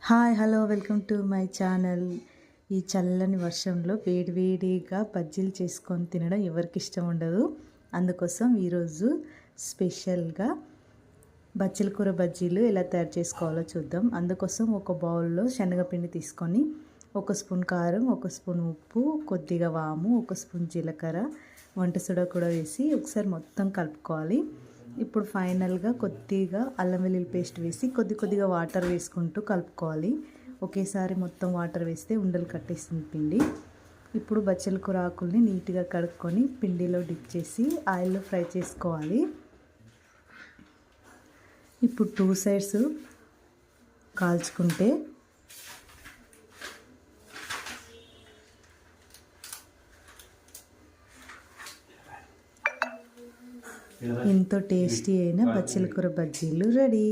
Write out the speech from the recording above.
Hi hello welcome to my channel. ఈ చల్లని వర్షంలో వేడివేడిగా బజ్జీలు చేసుకొని తినడం ఎవరికి ఇష్టం ఉండదు. అందుకోసం ఈరోజు స్పెషల్గా బచ్చల కూర బజ్జీలు ఎలా తయారు చేసుకోవాలో చూద్దాం. అందుకోసం ఒక బౌల్లో శనగపిండి తీసుకొని 1 స్పూన్ కారం, 1 స్పూన్ ఉప్పు, కొద్దిగా వాము, 1 స్పూన్ జీలకర్ర, వంట సోడా కూడా వేసి ఒకసారి మొత్తం కలుపుకోవాలి. ఇప్పుడు ఫైనల్గా కొద్దిగా అల్లం వెల్లుల్లి పేస్ట్ వేసి కొద్దిగా వాటర్ వేసుకుంటూ కలుపుకోవాలి. ఒకేసారి మొత్తం వాటర్ వేస్తే ఉండలు కట్టేస్తుంది పిండి. ఇప్పుడు బచ్చల కూర ఆకుల్ని నీట్గా కడుక్కొని పిండిలో డిప్ చేసి ఆయిల్లో ఫ్రై చేసుకోవాలి. ఇప్పుడు 2 సైడ్స్ కాల్చుకుంటే ఎంతో టేస్టీ అయిన బచ్చల కూర బజ్జీలు రెడీ.